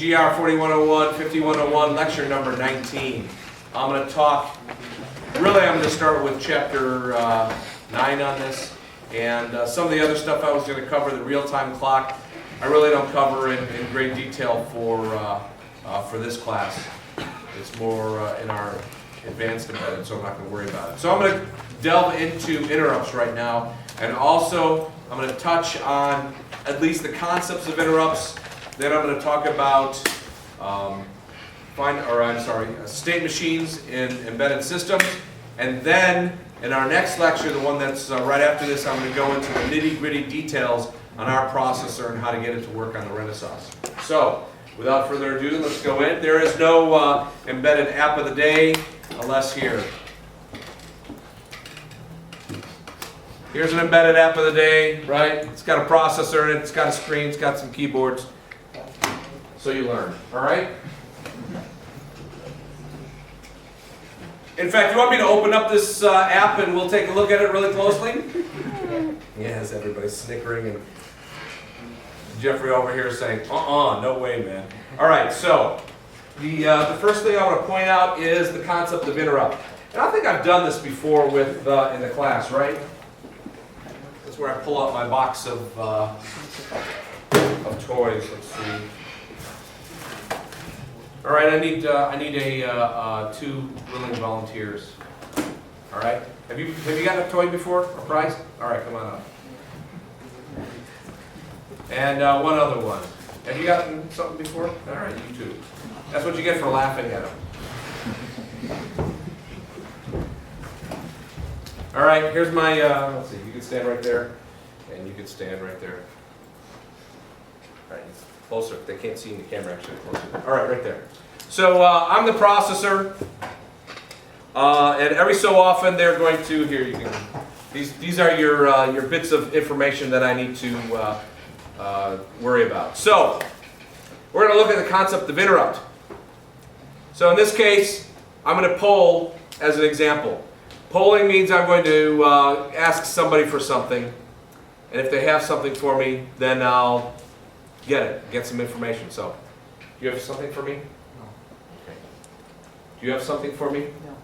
GR 4101, 5101, lecture number 19. I'm going to talk, really I'm going to start with chapter 9 on this, and some of the other stuff I was going to cover, the real-time clock, I really don't cover in great detail for this class. It's more in our advanced embedded, so I'm not going to worry about it. So I'm going to delve into interrupts right now, and also I'm going to touch on at least the concepts of interrupts. Then I'm going to talk about state machines in embedded systems, and then in our next lecture, the one that's right after this, I'm going to go into the nitty-gritty details on our processor and how to get it to work on the Renaissance. So, without further ado, let's go in. There is no embedded app of the day unless here. Here's an embedded app of the day, right? It's got a processor in it, it's got a screen, it's got some keyboards. So you learn, all right? In fact, you want me to open up this app and we'll take a look at it really closely? Yes, everybody's snickering, and Jeffrey over here is saying, no way, man. All right, so the first thing I want to point out is the concept of interrupt. And I think I've done this before with in the class, right? That's where I pull out my box of toys. Let's see. All right, I need two willing volunteers. All right, have you gotten a toy before, a prize? All right, come on up. And one other one. Have you gotten something before? All right, you too. That's what you get for laughing at them. All right, here's my. Let's see. You can stand right there, and you can stand right there. All right, it's closer. They can't see in the camera actually. Closer. All right, right there. So I'm the processor, and every so often they're going to here. You can. These are your bits of information that I need to worry about. So we're going to look at the concept of interrupt. So in this case, I'm going to poll as an example. Polling means I'm going to ask somebody for something, and if they have something for me, then I'll get some information. So, do you have something for me? No. Okay. Do you have something for me? No.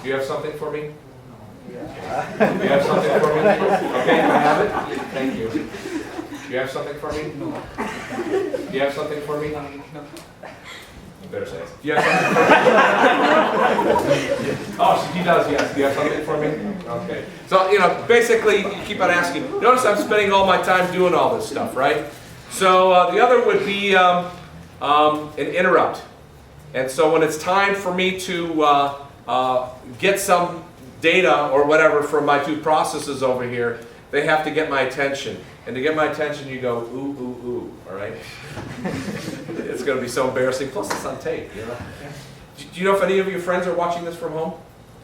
Do you have something for me? No. Do you have something for me? Okay, can I have it? Thank you. Do you have something for me? No. Do you have something for me? No. You better say it. Do you have something for me? Oh, he does, yes. Do you have something for me? Okay. So, basically, you keep on asking. Notice I'm spending all my time doing all this stuff, right? So, the other would be an interrupt. And so when it's time for me to get some data or whatever from my two processes over here, they have to get my attention. And to get my attention, you go, ooh, ooh, ooh, all right? It's going to be so embarrassing. Plus, it's on tape, you know? Do you know if any of your friends are watching this from home?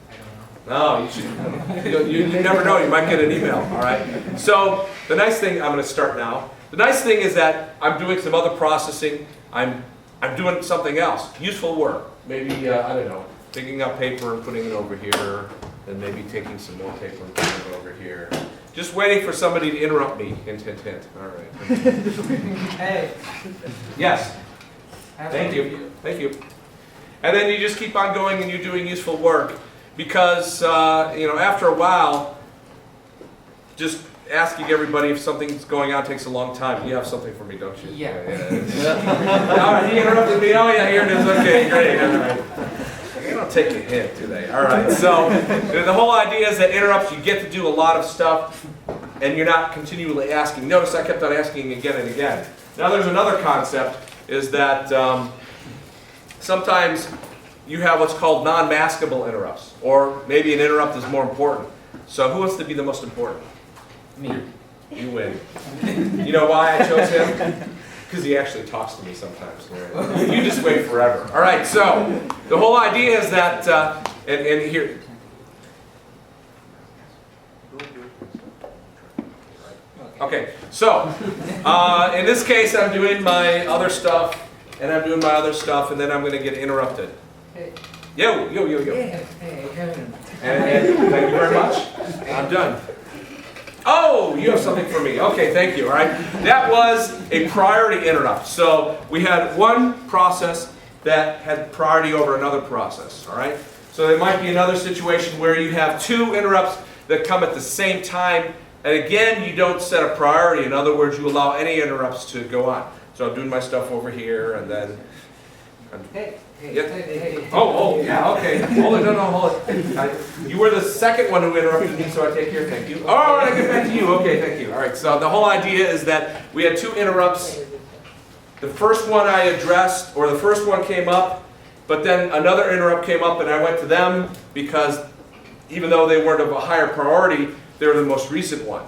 I don't know. No, you should. You never know. You might get an email, all right? So the nice thing, I'm going to start now. The nice thing is that I'm doing some other processing. I'm doing something else, useful work. Maybe, I don't know, picking up paper and putting it over here, and maybe taking some more paper and putting it over here. Just waiting for somebody to interrupt me. Hint, hint, hint. All right. Hey. Yes. Thank you. Thank you. And then you just keep on going and you're doing useful work because, after a while, just asking everybody if something's going on takes a long time. You have something for me, don't you? Yeah. All right, he interrupted me. Oh, yeah, here it is. Okay, great. All right. They don't take a hint, do they? All right. So the whole idea is that interrupts, you get to do a lot of stuff, and you're not continually asking. Notice I kept on asking again and again. Now there's another concept, is that sometimes you have what's called non-maskable interrupts, or maybe an interrupt is more important. So who wants to be the most important? Me. You win. You know why I chose him? Because he actually talks to me sometimes. You just wait forever. All right, so the whole idea is that, and here. Okay, so in this case I'm doing my other stuff, and I'm doing my other stuff, and then I'm going to get interrupted. Hey. Yo. Yeah. Hey, Kevin. And thank you very much. I'm done. Oh, you have something for me. Okay, thank you. All right. That was a priority interrupt. So we had one process that had priority over another process. All right. So there might be another situation where you have two interrupts that come at the same time. And again, you don't set a priority. In other words, you allow any interrupts to go on. So I'm doing my stuff over here, and then... Hey, Yep. hey. Oh, yeah, okay. Hold it, no, hold it. You were the second one who interrupted me, so I take your thank you. Oh, all right, I get back to you. Okay, thank you. All right, so the whole idea is that we had two interrupts. The first one I addressed, or the first one came up, but then another interrupt came up, and I went to them because even though they weren't of a higher priority, they were the most recent one.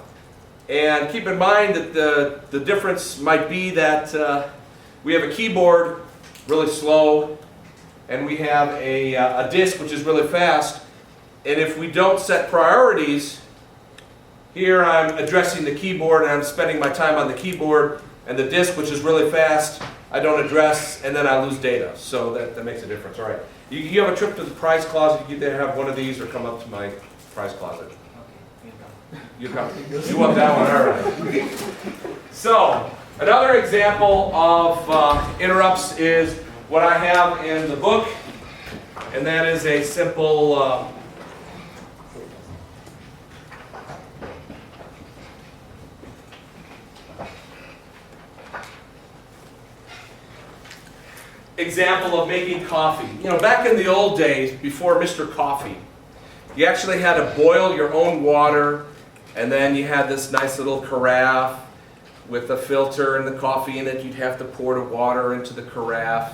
And keep in mind that the difference might be that we have a keyboard really slow, and we have a disk which is really fast. And if we don't set priorities, here I'm addressing the keyboard and I'm spending my time on the keyboard, and the disk, which is really fast, I don't address, and then I lose data. So that makes a difference. All right. You have a trip to the prize closet, you can either have one of these or come up to my prize closet. You come. You want that one? All right. So, another example of interrupts is what I have in the book, and that is a simple example of making coffee. You know, back in the old days, before Mr. Coffee, you actually had to boil your own water, and then you had this nice little carafe with a filter and the coffee in it. You'd have to pour the water into the carafe,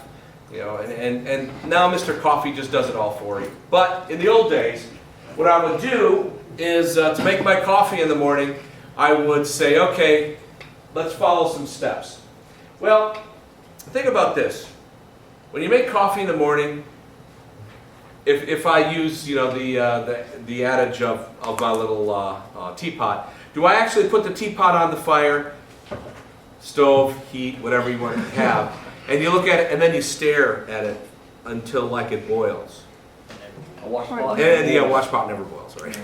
you know, and now Mr. Coffee just does it all for you. But in the old days, what I would do is to make my coffee in the morning, I would say, okay, let's follow some steps. Well, think about this. When you make coffee in the morning, if I use, you know, the adage of my little teapot, do I actually put the teapot on the fire, stove, heat, whatever you want to have, and you look at it and then you stare at it until like it boils? A washcloth. And yeah, washpot never boils, right?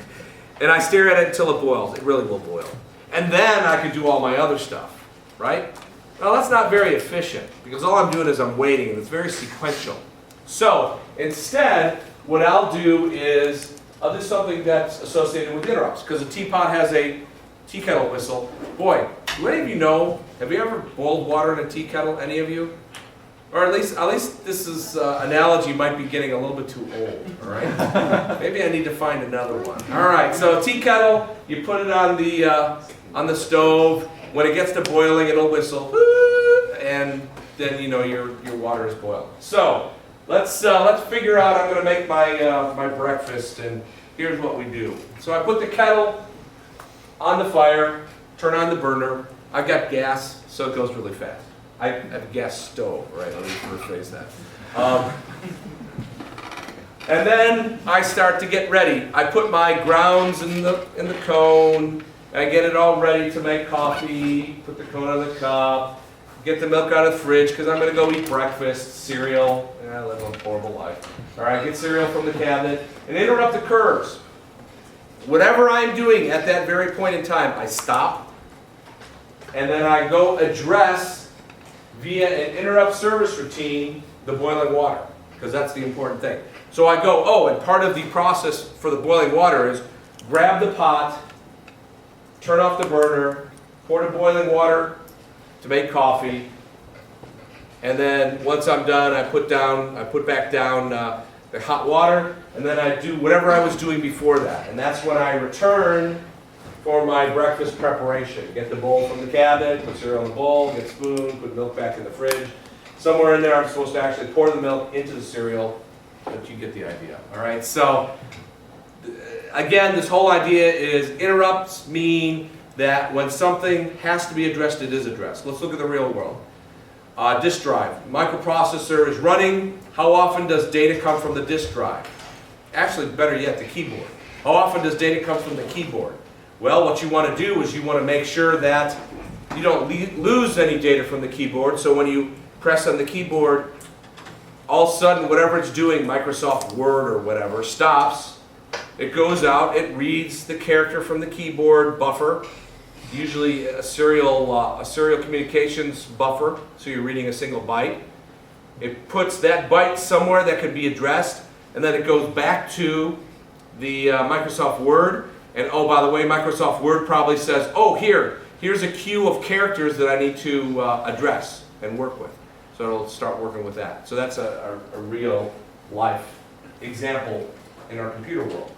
And I stare at it until it boils. It really will boil. And then I can do all my other stuff, right? Well, that's not very efficient because all I'm doing is I'm waiting, and it's very sequential. So instead, what I'll do is I'll do something that's associated with interrupts, because a teapot has a tea kettle whistle. Boy, do any of you know, have you ever boiled water in a tea kettle, any of you? Or at least this is analogy might be getting a little bit too old, all right? Maybe I need to find another one. All right, so a tea kettle, you put it on the stove. When it gets to boiling, it'll whistle, and then you know your water is boiled. So let's figure out. I'm going to make my breakfast, and here's what we do. So I put the kettle on the fire, turn on the burner. I've got gas, so it goes really fast. I have a gas stove, right? Let me rephrase that. And then I start to get ready. I put my grounds in the cone. I get it all ready to make coffee. Put the cone in the cup. Get the milk out of the fridge because I'm going to go eat breakfast, cereal. I live a horrible life. All right, get cereal from the cabinet. An interrupt occurs. Whatever I'm doing at that very point in time, I stop. And then I go address via an interrupt service routine the boiling water, because that's the important thing. So I go, oh, and part of the process for the boiling water is grab the pot, turn off the burner, pour the boiling water to make coffee, and then once I'm done, I put back down the hot water, and then I do whatever I was doing before that. And that's when I return for my breakfast preparation. Get the bowl from the cabinet, put cereal in the bowl, get a spoon, put milk back in the fridge. Somewhere in there I'm supposed to actually pour the milk into the cereal, but you get the idea. All right, so again, this whole idea is interrupts mean that when something has to be addressed, it is addressed. Let's look at the real world. Disk drive. Microprocessor is running. How often does data come from the disk drive? Actually, better yet, the keyboard. How often does data come from the keyboard? Well, what you want to do is you want to make sure that you don't lose any data from the keyboard. So when you press on the keyboard, all of a sudden, whatever it's doing, Microsoft Word or whatever, stops. It goes out, it reads the character from the keyboard buffer, usually a serial communications buffer, so you're reading a single byte. It puts that byte somewhere that can be addressed, and then it goes back to the Microsoft Word. And oh, by the way, Microsoft Word probably says, oh, here's a queue of characters that I need to address and work with. So it'll start working with that. So that's a real life example in our computer world.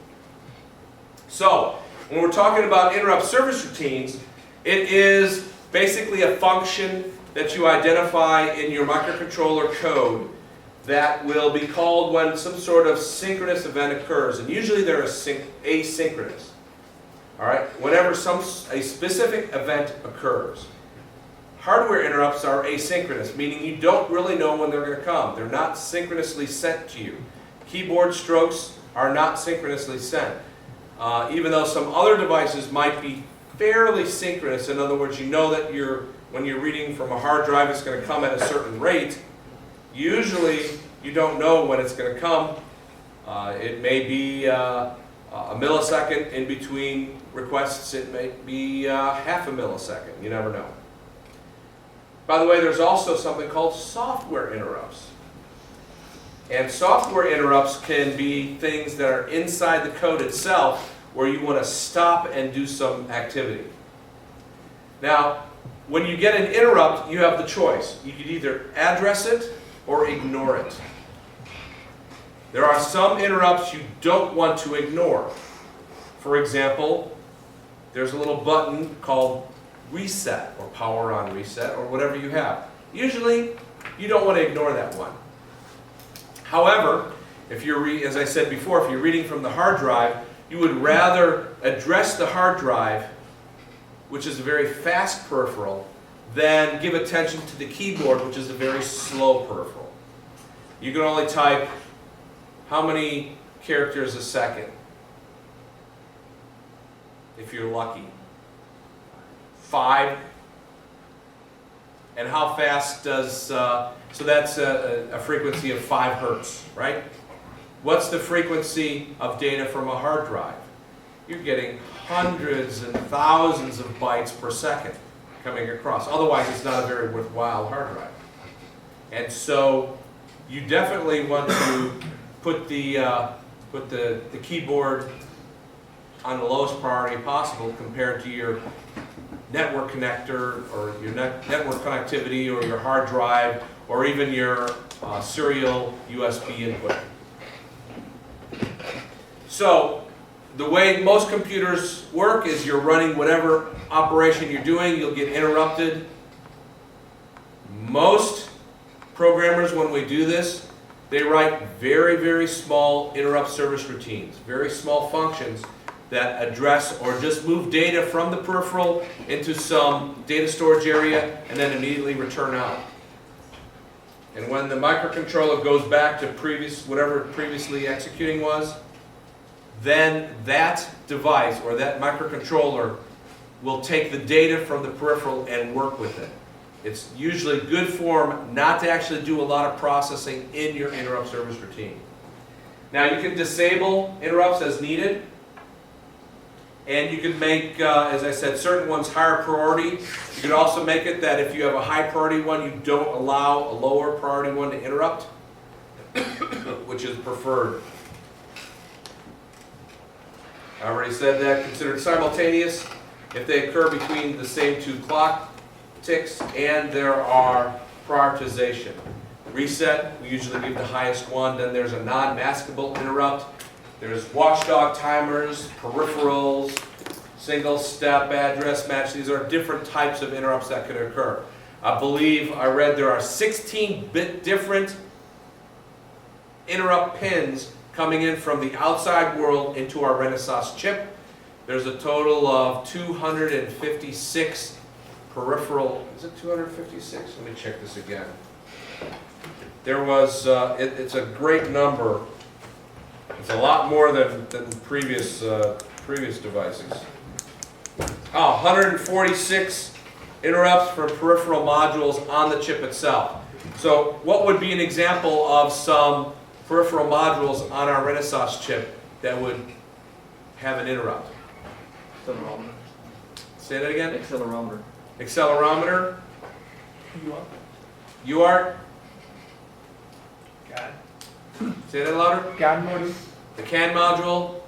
So when we're talking about interrupt service routines, it is basically a function that you identify in your microcontroller code that will be called when some sort of synchronous event occurs. And usually they're asynchronous. All right? Whenever a specific event occurs. Hardware interrupts are asynchronous, meaning you don't really know when they're going to come. They're not synchronously sent to you. Keyboard strokes are not synchronously sent. Even though some other devices might be fairly synchronous, in other words, you know that when you're reading from a hard drive, it's going to come at a certain rate. Usually, you don't know when it's going to come. It may be a millisecond in between requests. It may be half a millisecond. You never know. By the way, there's also something called software interrupts. And software interrupts can be things that are inside the code itself where you want to stop and do some activity. Now, when you get an interrupt, you have the choice. You could either address it or ignore it. There are some interrupts you don't want to ignore. For example, there's a little button called reset or power on reset or whatever you have. Usually, you don't want to ignore that one. However, if you're, as I said before, if you're reading from the hard drive, you would rather address the hard drive, which is a very fast peripheral, than give attention to the keyboard, which is a very slow peripheral. You can only type how many characters a second, if you're lucky. 5. And how fast does, so that's a frequency of 5 hertz, right? What's the frequency of data from a hard drive? You're getting hundreds and thousands of bytes per second coming across. Otherwise, it's not a very worthwhile hard drive. And so you definitely want to put the keyboard on the lowest priority possible compared to your network connector or your network connectivity or your hard drive or even your serial USB input. So the way most computers work is you're running whatever operation you're doing, you'll get interrupted. Most programmers, when we do this, they write very, very small interrupt service routines, very small functions that address or just move data from the peripheral into some data storage area and then immediately return out. And when the microcontroller goes back to whatever previously executing was, then that device or that microcontroller will take the data from the peripheral and work with it. It's usually good form not to actually do a lot of processing in your interrupt service routine. Now you can disable interrupts as needed. And you can make, as I said, certain ones higher priority. You can also make it that if you have a high priority one, you don't allow a lower priority one to interrupt, which is preferred. I already said that. Considered simultaneous if they occur between the same 2 clock ticks, and there are prioritization. Reset, we usually give the highest one. Then there's a non-maskable interrupt. There's watchdog timers, peripherals, single step address match. These are different types of interrupts that could occur. I believe I read there are 16-bit different interrupt pins coming in from the outside world into our Renesas chip. There's a total of 256 peripheral, is it 256? Let me check this again. There was, it's a great number. It's a lot more than previous devices. 146 interrupts from peripheral modules on the chip itself. So what would be an example of some peripheral modules on our Renesas chip that would have an interrupt? Accelerometer. Say that again? Accelerometer. Accelerometer. You are? UART. CAD. Say that louder. CAD module. The CAN module.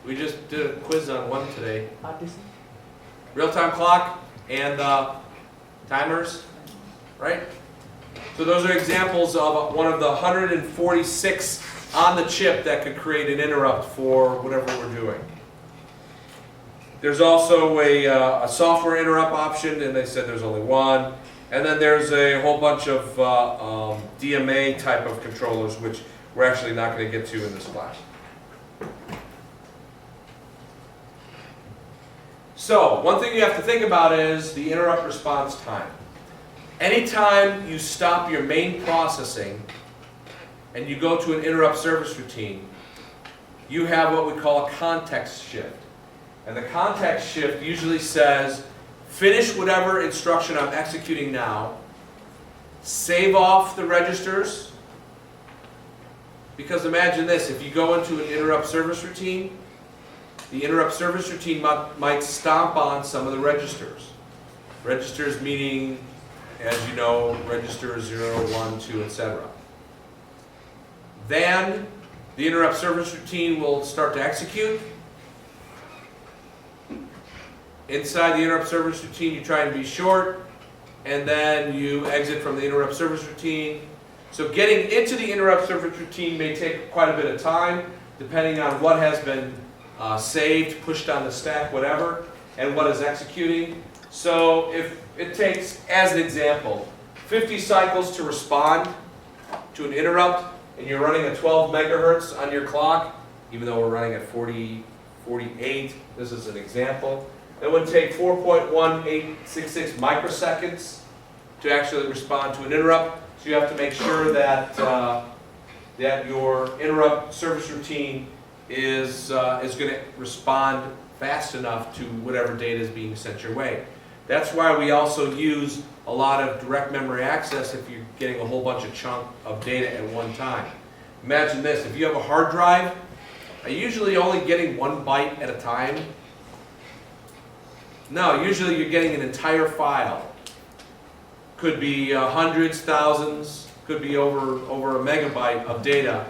We just did a quiz on one today. RTC. Real-time clock and timers, right? So those are examples of one of the 146 on the chip that could create an interrupt for whatever we're doing. There's also a software interrupt option, and they said there's only one. And then there's a whole bunch of DMA type of controllers, which we're actually not going to get to in this class. So, one thing you have to think about is the interrupt response time. Anytime you stop your main processing and you go to an interrupt service routine, you have what we call a context shift. And the context shift usually says, finish whatever instruction I'm executing now, save off the registers, because imagine this, if you go into an interrupt service routine, the interrupt service routine might stomp on some of the registers. Registers meaning, as you know, register 0, 1, 2, etc. Then the interrupt service routine will start to execute. Inside the interrupt service routine, you try and be short, and then you exit from the interrupt service routine. So getting into the interrupt service routine may take quite a bit of time, depending on what has been saved, pushed on the stack, whatever, and what is executing. So if it takes, as an example, 50 cycles to respond to an interrupt, and you're running at 12 megahertz on your clock, even though we're running at 48, this is an example, it would take 4.1866 microseconds to actually respond to an interrupt. So you have to make sure that that your interrupt service routine is going to respond fast enough to whatever data is being sent your way. That's why we also use a lot of direct memory access if you're getting a whole bunch of chunk of data at one time. Imagine this, if you have a hard drive, are you usually only getting 1 byte at a time? No, usually you're getting an entire file. Could be hundreds, thousands, could be over a megabyte of data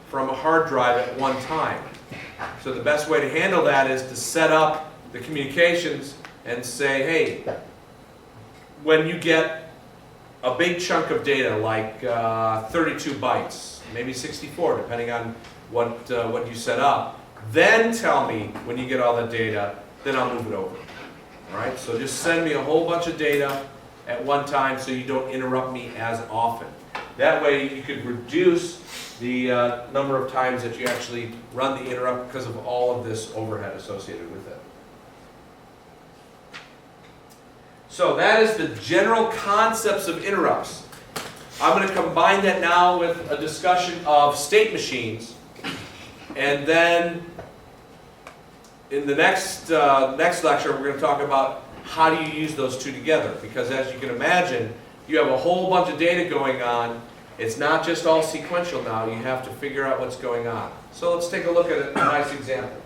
from a hard drive at one time. So the best way to handle that is to set up the communications and say, hey, when you get a big chunk of data, like 32 bytes, maybe 64, depending on what you set up, then tell me when you get all that data, then I'll move it over. All right, so just send me a whole bunch of data at one time so you don't interrupt me as often. That way you could reduce the number of times that you actually run the interrupt because of all of this overhead associated with it. So that is the general concepts of interrupts. I'm going to combine that now with a discussion of state machines, and then in the next lecture we're going to talk about how do you use those two together, because as you can imagine, you have a whole bunch of data going on. It's not just all sequential now, you have to figure out what's going on. So let's take a look at a nice example.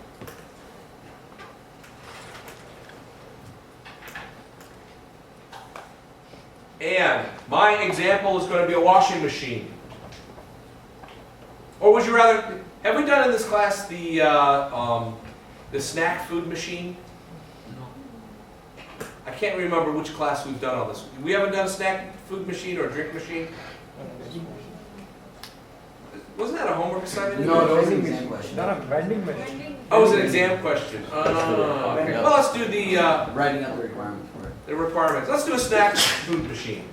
And my example is going to be a washing machine. Or would you rather, have we done in this class the snack food machine? I can't remember which class we've done all this. We haven't done a snack food machine or a drink machine? Wasn't that a homework assignment? No, that was an exam question. No, vending machine. Oh, it was an exam question. Okay. Well, let's do the Writing out the requirement for it. requirements. Let's do a snack food machine.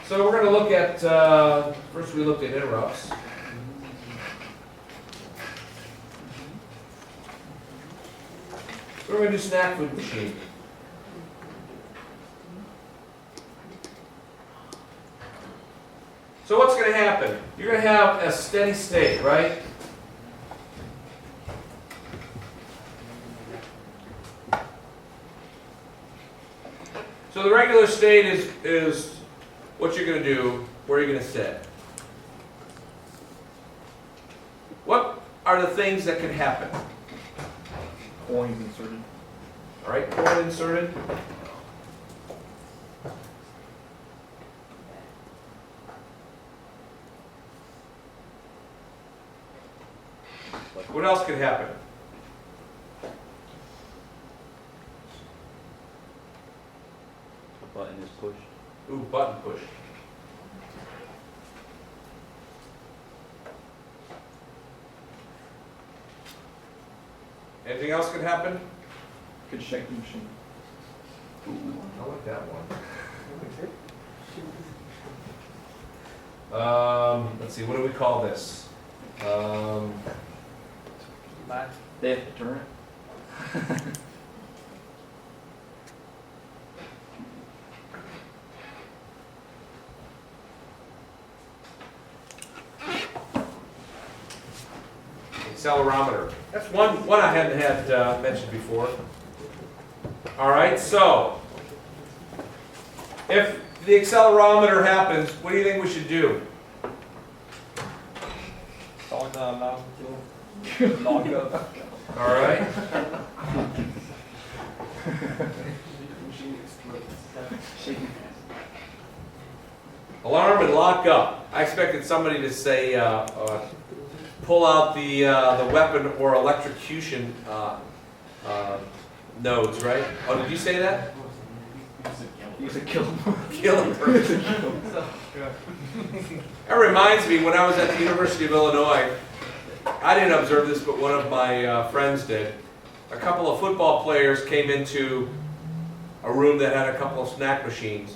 So we're going to look at, first we looked at interrupts. We're going to do snack food machine. So what's going to happen? You're going to have a steady state, right? So the regular state is what you're going to do, where you're going to sit. are the things that can happen. Coins inserted. All right, coin inserted. What else could happen? A button is pushed. Ooh, button push. Anything else could happen? Could shake the machine. I like that one. Let's see, what do we call this? They have to turn it. Accelerometer. That's one I hadn't had mentioned before. All right, so if the accelerometer happens, what do you think we should do? Calling the alarm to lock up. All right. Alarm and lock up. I expected somebody to say, pull out the weapon or electrocution nodes, right? Oh, did you say that? You said kill him. Kill a person. That reminds me, when I was at the University of Illinois, I didn't observe this, but one of my friends did. A couple of football players came into a room that had a couple of snack machines.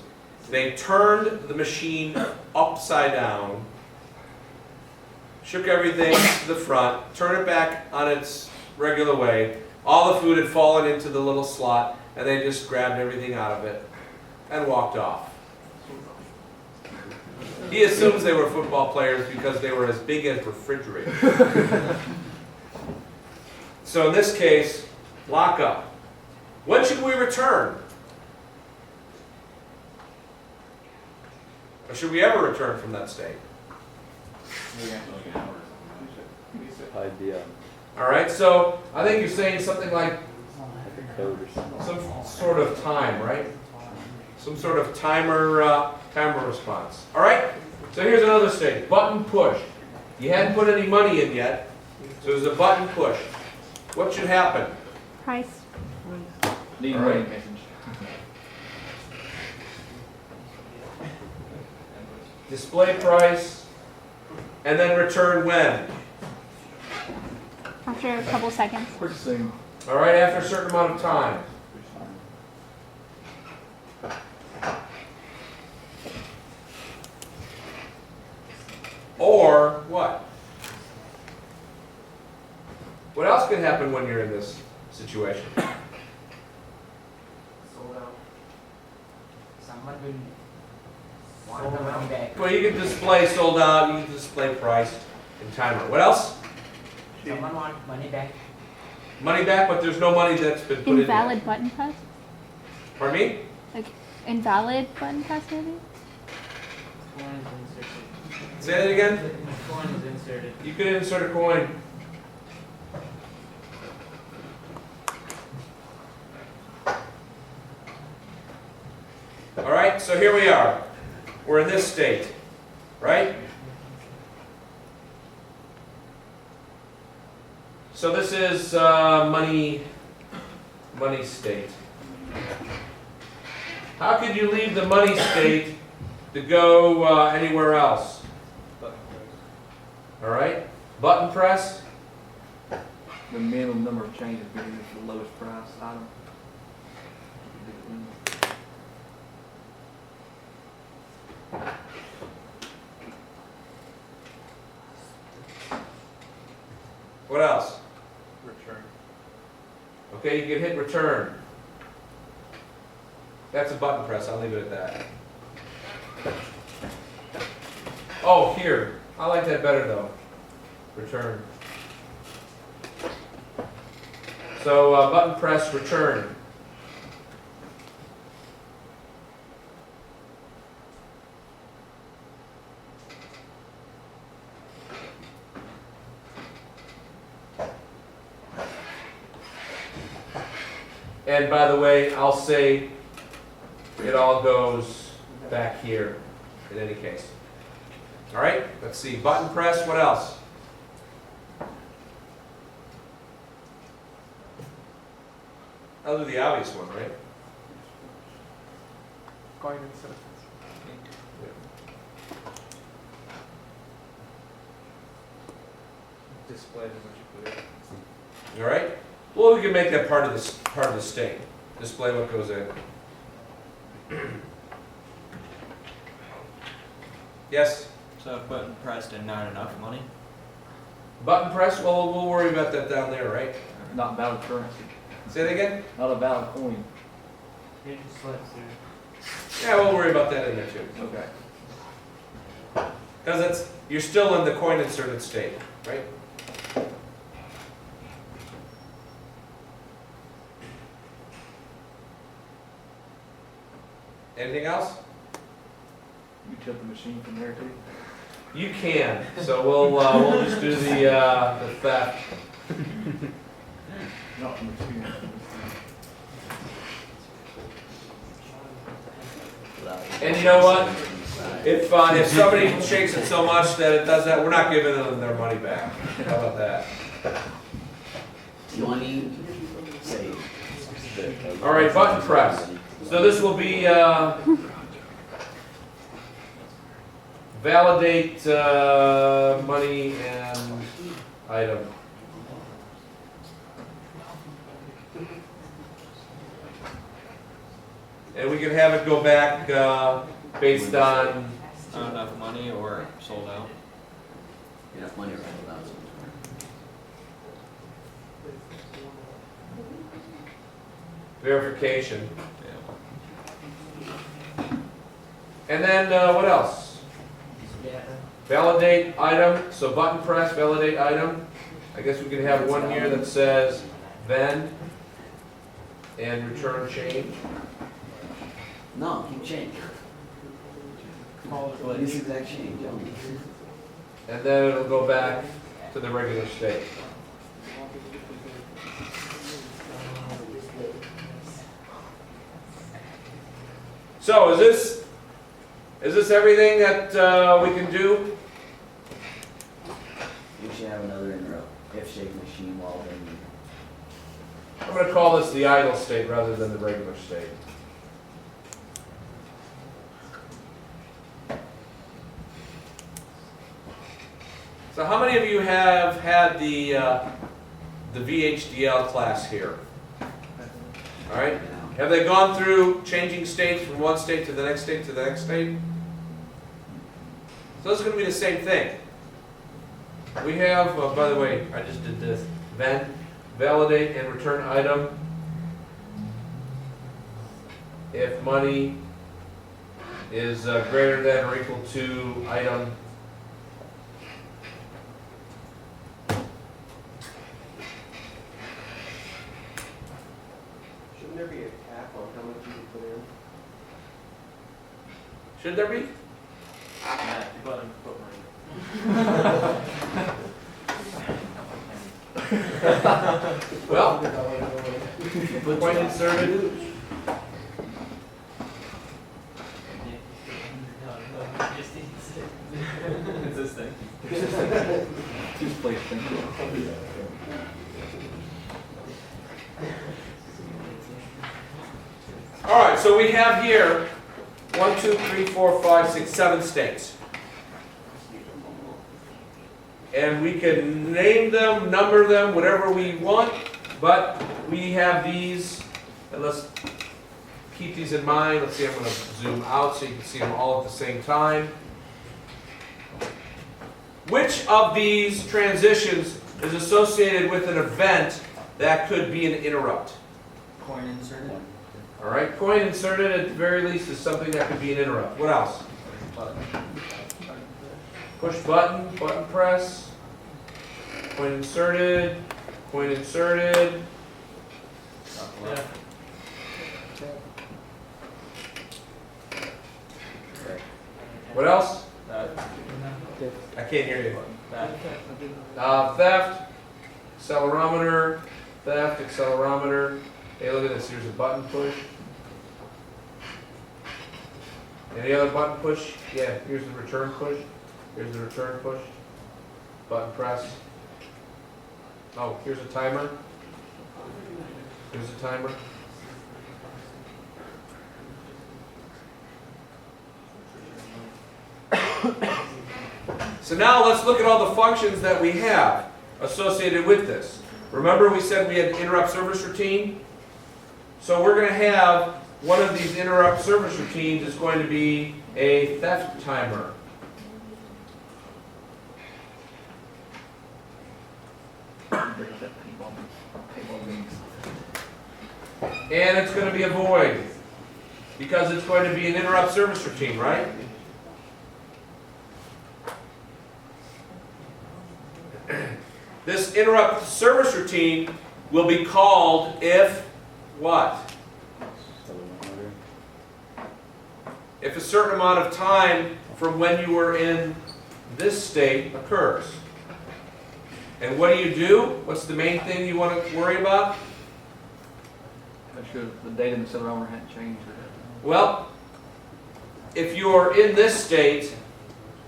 They turned the machine upside down, shook everything to the front, turned it back on its regular way. All the food had fallen into the little slot, and they just grabbed everything out of it and walked off. He assumes they were football players because they were as big as refrigerators. So in this case, lock up. When should we return? Or should we ever return from that state? Idea. All right, so I think you're saying something like Like a code or something. some sort of time, right? Some sort of timer response. All right, so here's another state, button push. You hadn't put any money in yet, so there's a button push. What should happen? Price. Need All money right. message. Display price, and then return when? After a couple seconds. Quick thing. All right, after a certain amount of time. Or what? What else could happen when you're in this situation? Sold out. Someone will want the money back. Well, you can display sold out, you can display price and timer. What else? Someone want money back. Money back, but there's no money that's been put in Invalid yet. button press? Pardon me? Like invalid button press maybe? Coin is inserted. Say that again? Coin is inserted. You could insert a coin. All right, so here we are. We're in this state, right? So this is money state. How could you leave the money state to go anywhere else? All right, button press. The minimum number of changes being the lowest price item. What else? Return. Okay, you can hit return. That's a button press, I'll leave it at that. Oh, here, I like that better though. Return. So button press, return. And by the way, I'll say it all goes back here in any case. All right, let's see, button press, what else? I'll do the obvious one, right? Coin insertions. Display is what you put in. All right? Well, we can make that part of the state. Display what goes in. Yes? So if button pressed and not enough money? Button press, well, we'll worry about that down there, right? Not valid currency. Say that again? Not a valid coin. It just slips through. Yeah, we'll worry about that in there too. Okay. Because you're still in the coin inserted state, right? Anything else? You took the machine from there too? You can. So we'll just do the theft. Not from the machine. And you know what? If somebody shakes it so much that it does that, we're not giving them their money back. How about that? 20, say, All right, button press. So this will be validate money and item. And we can have it go back based on, Not enough money or sold out? enough money around about. verification. Yeah. And then what else? Yeah. Validate item, so button press, validate item. I guess we could have one here that says then and return change. No, keep change. This exact change only. And then it'll go back to the regular state. So is this everything that we can do? We should have another interrupt. If shake machine while then. I'm going to call this the idle state rather than the regular state. So how many of you have had the VHDL class here? All right. Have they gone through changing states from one state to the next state to the next state? So this is going to be the same thing. We have, by the way, I just did this, then validate and return item if money is greater than or equal to item. Shouldn't there be a cap on how much you can put in? Should there be? Yeah, you button put money. Well, point inserted. It's this thing. Just place things. All right, so we have here 1, 2, 3, 4, 5, 6, 7 states. And we can name them, number them, whatever we want, but we have these, and let's keep these in mind. Let's see, I'm going to zoom out so you can see them all at the same time. Which of these transitions is associated with an event that could be an interrupt? Coin inserted. All right, coin inserted at the very least is something that could be an interrupt. What else? Push button, button press, coin inserted, coin inserted. Yeah. What else? That, I can't hear you. that. Theft, accelerometer, theft, accelerometer. Hey, look at this, here's a button push. Any other button push? Yeah, here's the return push. Here's the return push. Button press. Oh, here's a timer. Here's a timer. So now let's look at all the functions that we have associated with this. Remember we said we had interrupt service routine? So we're going to have one of these interrupt service routines is going to be a theft timer. There's that paintball games. And it's going to be a void because it's going to be an interrupt service routine, right? This interrupt service routine will be called if what? If a certain amount of time from when you were in this state occurs. And what do? What's the main thing you want to worry about? Make sure the data in the accelerometer hadn't changed. Well, if you're in this state,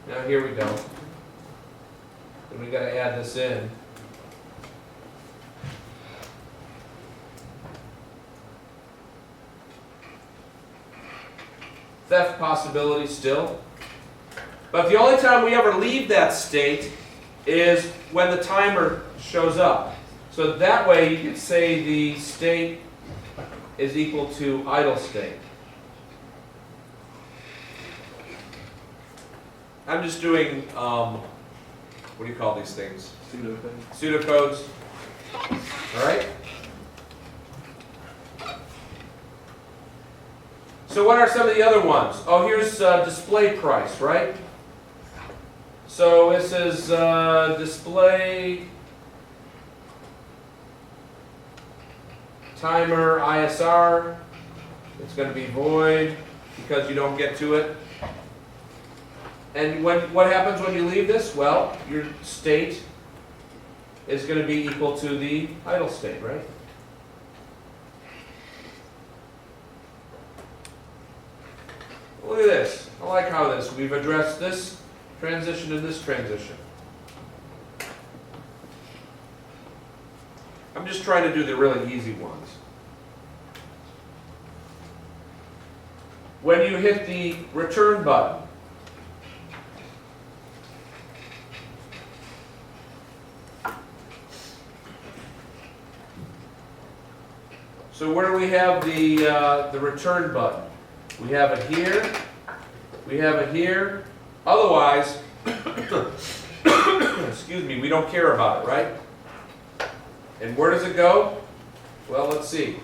now here we go. Then we got to add this in. Theft possibility still. But the only time we ever leave that state is when the timer shows up. So that way you could say the state is equal to idle state. I'm just doing, what do you call these things? Pseudocode. Pseudocodes. All right? So what are some of the other ones? Oh, here's display price, right? So this is display timer ISR. It's going to be void because you don't get to it. And what happens when you leave this? Well, your state is going to be equal to the idle state, right? Look at this. I like how we've addressed this transition and this transition. I'm just trying to do the really easy ones. When you hit the return button, so where do we have the return button? We have it here. We have it here. Otherwise, excuse me, we don't care about it, right? And where does it go? Well, let's see.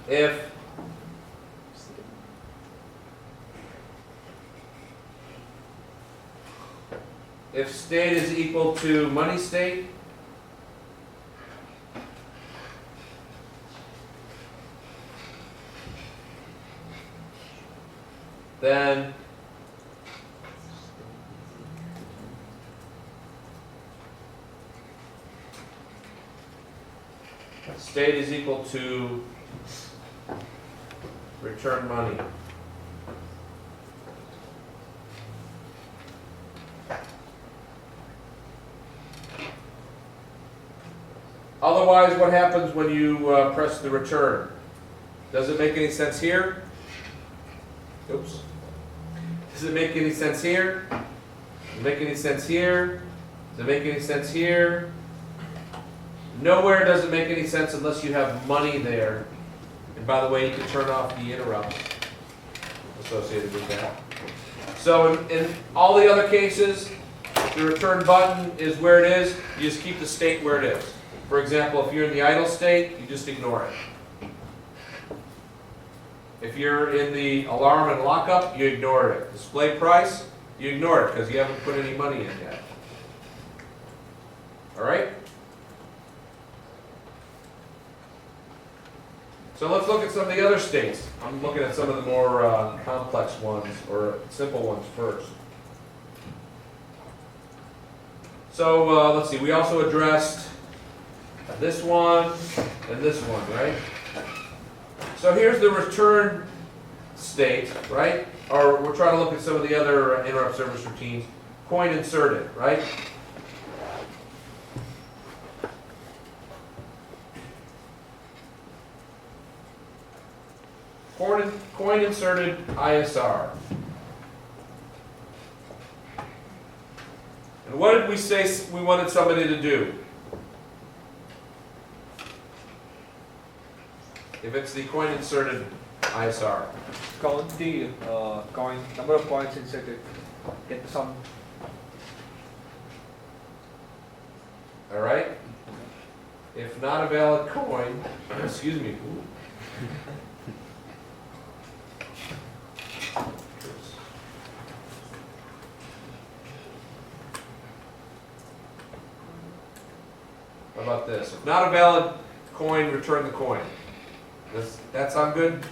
If state is equal to money state, then state is equal to return money. Otherwise, what happens when you press the return? Does it make any sense here? Oops. Does it make any sense here? Does it make any sense here? Does it make any sense here? Nowhere does it make any sense unless you have money there. And by the way, you can turn off the interrupt associated with that. So in all the other cases, the return button is where it is. You just keep the state where it is. For example, if you're in the idle state, you just ignore it. If you're in the alarm and lockup, you ignore it. Display price, you ignore it because you haven't put any money in yet. All right? So let's look at some of the other states. I'm looking at some of the more complex ones or simple ones first. So let's see, we also addressed this one, and this one, right? So here's the return state, right? Or we're trying to look at some of the other interrupt service routines. Coin inserted, right? Coin inserted ISR. And what did we say we wanted somebody to do? If it's the coin inserted ISR. Count the coin, number of coins inserted. Get the sum. All right? If not a valid coin, excuse me. How about this? If not a valid coin, return the coin. That sound good?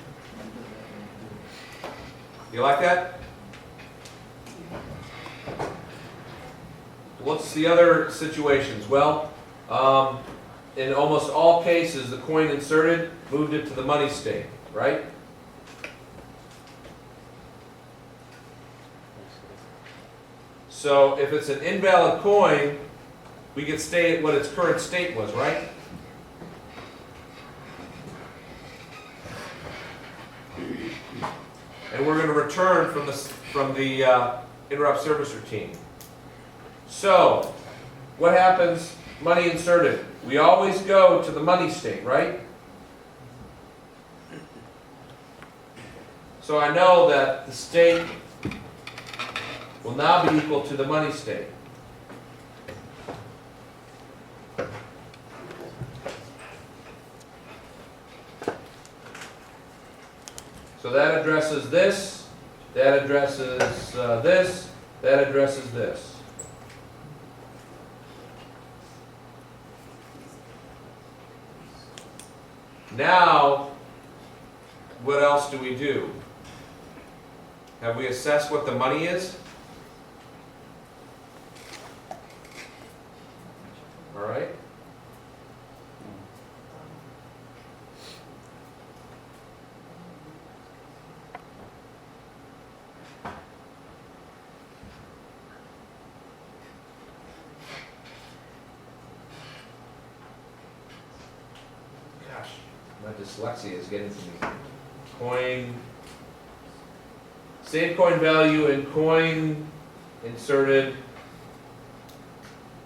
You like that? What's the other situations? Well, in almost all cases, the coin inserted moved it to the money state, right? So if it's an invalid coin, we could stay at what its current state was, right? And we're going to return from the interrupt service routine. So, what happens? Money inserted. We always go to the money state, right? So I know that the state will now be equal to the money state. So that addresses this, that addresses this, that addresses this. Now, what else do we do? Have we assessed what the money is? All right. Gosh, my dyslexia is getting to me. Coin, save coin value and coin inserted,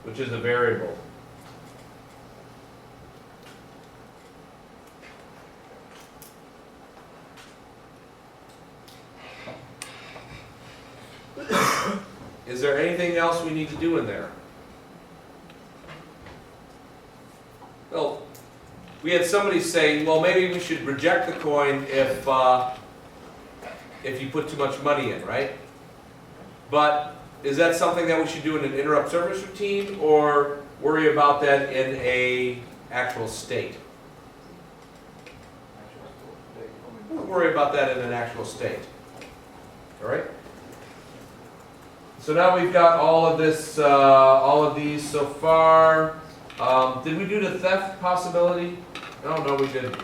which is a variable. Is there anything else we need to do in there? Well, we had somebody say, well, maybe we should reject the coin if you put too much money in, right? But is that something that we should do in an interrupt service routine, or worry about that in a actual state? We'll worry about that in an actual state. All right? So now we've got all of this, all of these so far. Did we do the theft possibility? No, we didn't.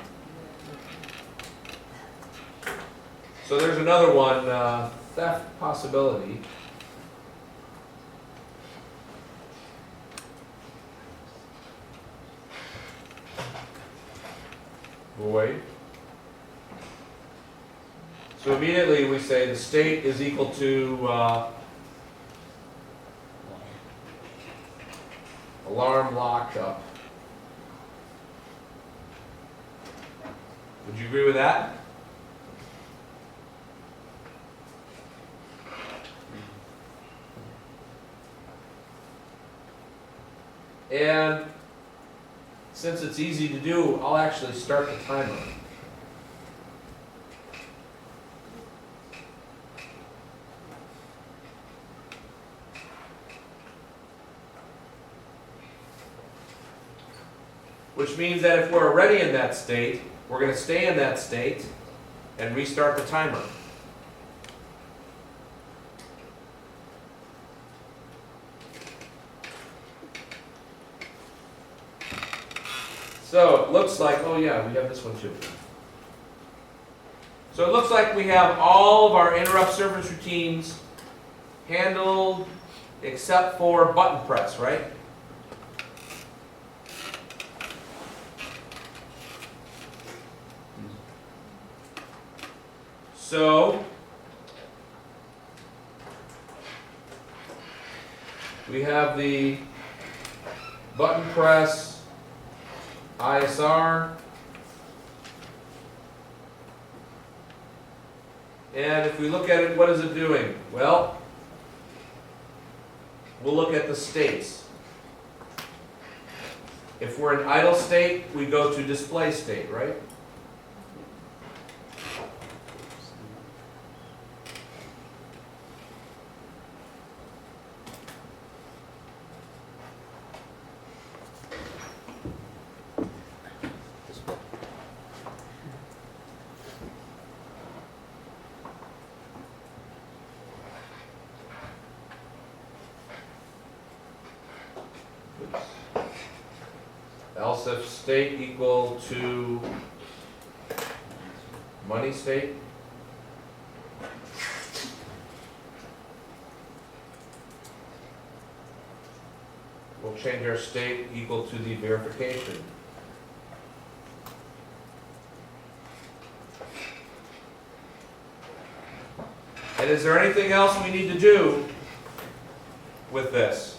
So there's another one, theft possibility. Void. So immediately we say the state is equal to alarm lockup. Would you agree with that? And since it's easy to do, I'll actually start the timer. Which means that if we're already in that state, we're going to stay in that state and restart the timer. So it looks like, oh yeah, we have this one too. So it looks like we have all of our interrupt service routines handled except for button press, right? So we have the button press ISR. And if we look at it, what is it doing? Well, we'll look at the states. If we're in idle state, we go to display state, right? Else if state equal to money state. We'll change our state equal to the verification. And is there anything else we need to do with this?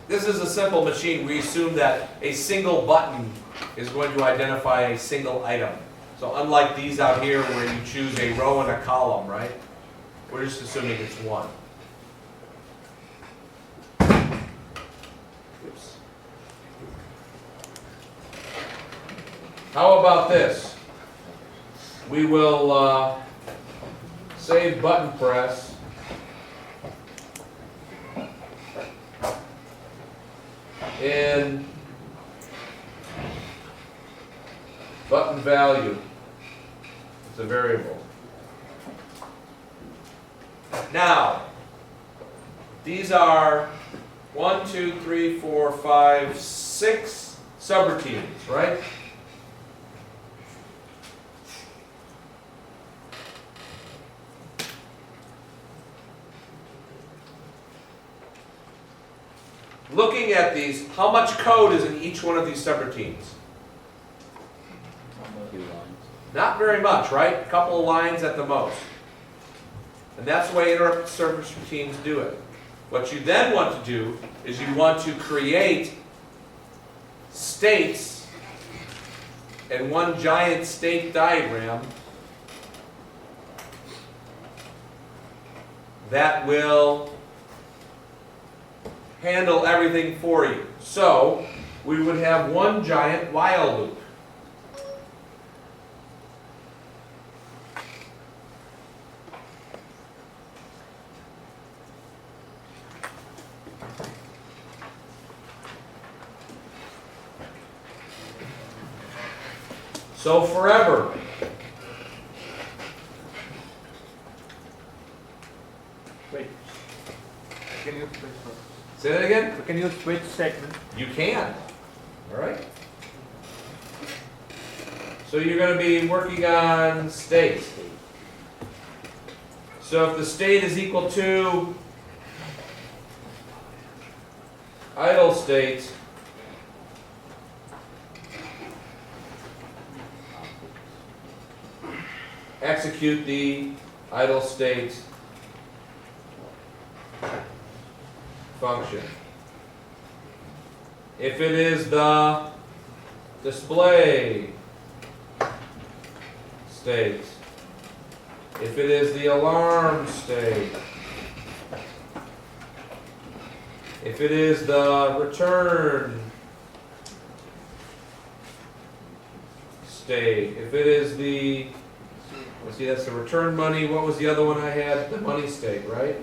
This is a simple machine. We assume that a single button is going to identify a single item. So unlike these out here where you choose a row and a column, right? We're just assuming it's one. Oops. How about this? We will save button press. In button value, it's a variable. Now, these are 1, 2, 3, 4, 5, 6 subroutines, right? Looking at these, how much code is in each one of these subroutines? Few lines. Not very much, right? A couple of lines at the most. And that's the way interrupt service routines do it. What you then want to do is you want to create states in one giant state diagram that will handle everything for you. So we would have one giant while loop. So forever. Wait. Can you switch? Say that again? Can you switch segment? You can. All right. So you're going to be working on state. So if the state is equal to idle state, execute the idle state function. If it is the display state, if it is the alarm state, if it is the return state, if it is the, let's see, that's the return money, what was the other one I had? The money state, right?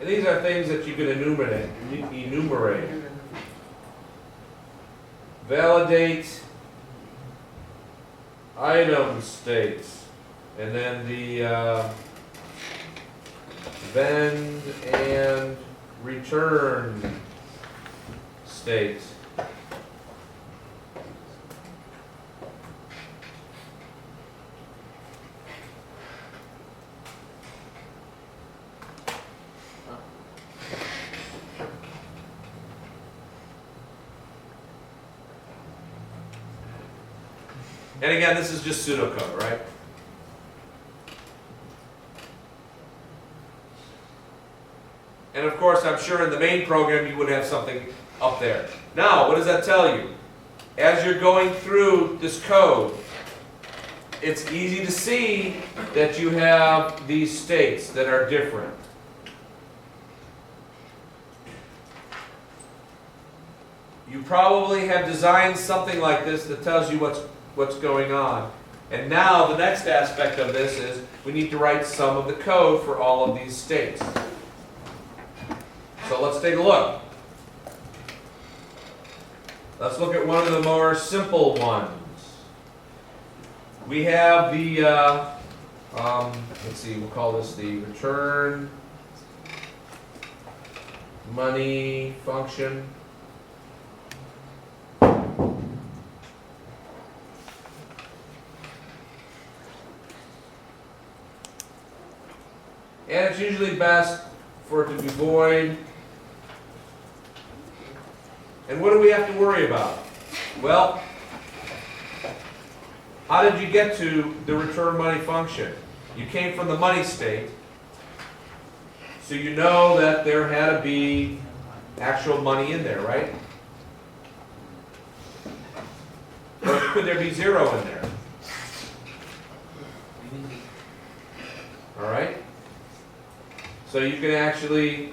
And these are things that you can enumerate. Validate item states. And then the vend and return state. And again, this is just pseudocode, right? And of course, I'm sure in the main program you would have something up there. Now, what does that tell you? As you're going through this code, it's easy to see that you have these states that are different. You probably have designed something like this that tells you what's going on. And now the next aspect of this is we need to write some of the code for all of these states. So let's take a look. Let's look at one of the more simple ones. We have the, let's see, we'll call this the return money function. And it's usually best for it to be void. And what do we have to worry about? Well, how did you get to the return money function? You came from the money state, so you know that there had to be actual money in there, right? Or could there be zero in there? All right? So you can actually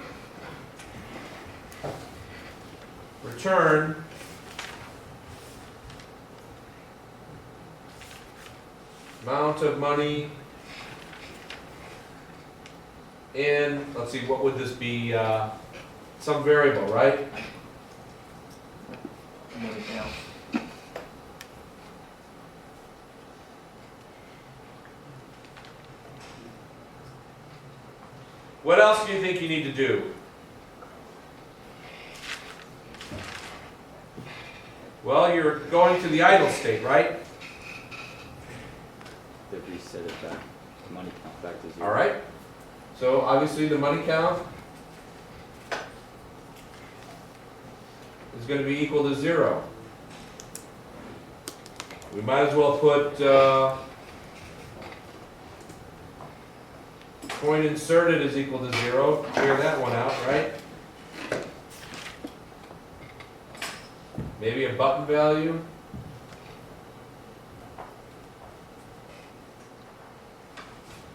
return amount of money in, let's see, what would this be? Some variable, right? Money count. What else do you think you need to do? Well, you're going to the idle state, right? They reset it back, the money count back to zero. All right. So obviously the money count is going to be equal to 0. We might as well put point inserted is equal to 0. Clear that one out, right? Maybe a button value.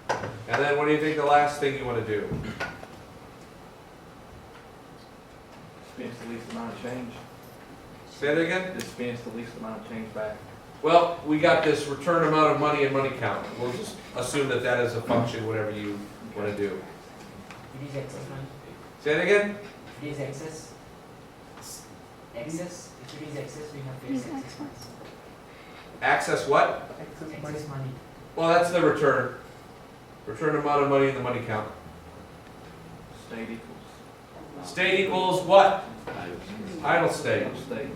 And then what do you think the last thing you want to do? Dispense the least amount of change. Say that again? Dispense the least amount of change back. Well, we got this return amount of money and money count. We'll just assume that that is a function, whatever you want to do. It is excess money. Say it again? It is excess. Excess. If it is excess, we have to use Use excess money. Access what? Excess money. Well, that's the return. Return amount of money and the money count. State equals. State equals what? Idle state. State.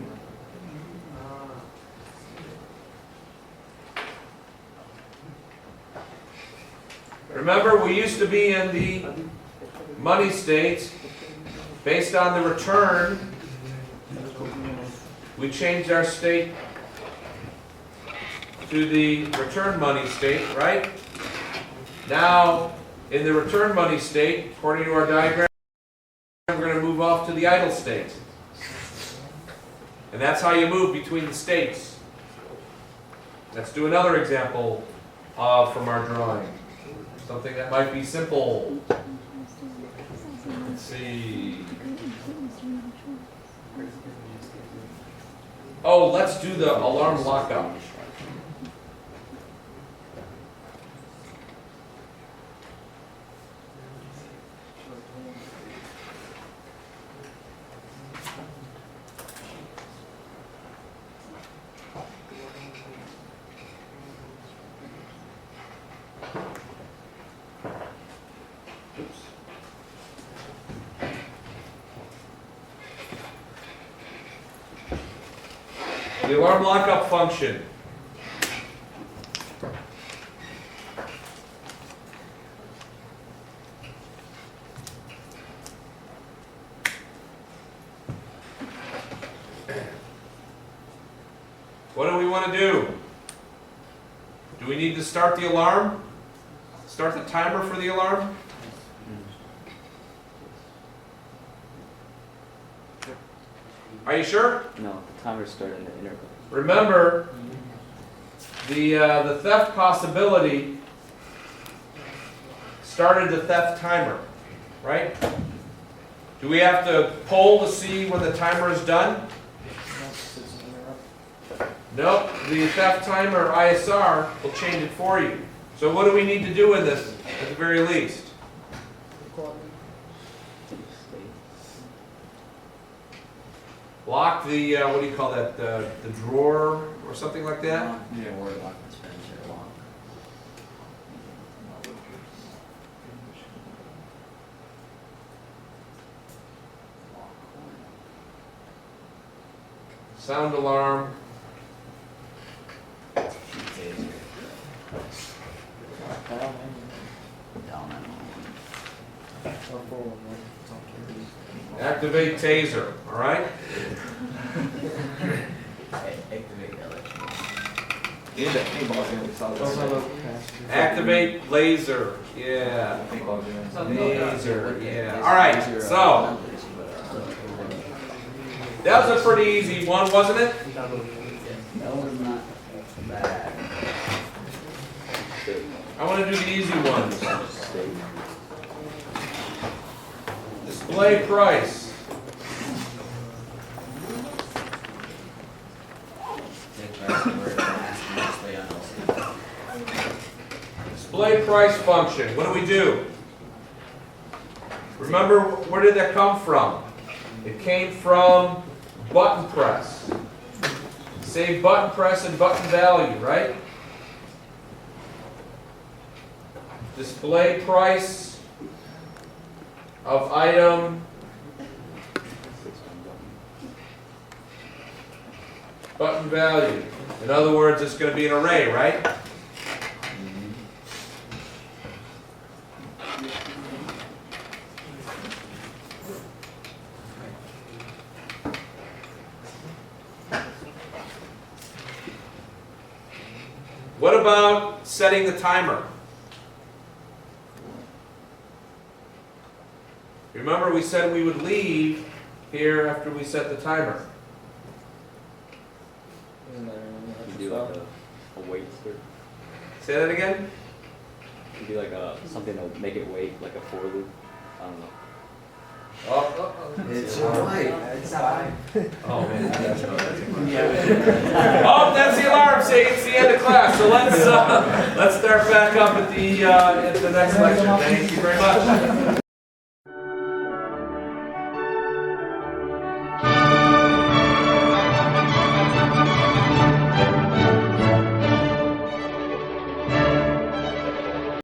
Remember, we used to be in the money state. Based on the return, we changed our state to the return money state, right? Now, in the return money state, according to our diagram, we're going to move off to the idle state. And that's how you move between the states. Let's do another example from our drawing. Something that might be simple. Let's see. Oh, let's do the alarm lockup. Oops. The alarm lockup function. What do we want to do? Do we need to start the alarm? Start the timer for the alarm? Are you sure? No, the timer's starting the interval. Remember, the theft possibility started the theft timer, right? Do we have to poll to see when the timer is done? Nope, the theft timer ISR will change it for you. So what do we need to do in this at the very least? Lock the, what do you call that, the drawer or something like that? Yeah, or lock the Spencer lock. Sound alarm. Down that Activate taser, all right? Activate electric. Yeah, that paintball's gonna be solid. Activate laser, yeah. Paintball's gonna be Laser, yeah. All right, so that was a pretty easy one, wasn't it? That was not bad. I want to do the easy ones. Display price. Display price function. What do we do? Remember, where did that come from? It came from button press. Save button press and button value, right? Display price of item button value. In other words, it's going to be an array, right? What about setting the timer? Remember, we said we would leave here after we set the timer. You do like a wait stir. Say that again? You do like something to make it wait, like a for loop. I don't know. It's alright. It's alright. Oh, man. Oh, that's the alarm. See, it's the end of class. So let's start back up at the next lecture. Thank you very much.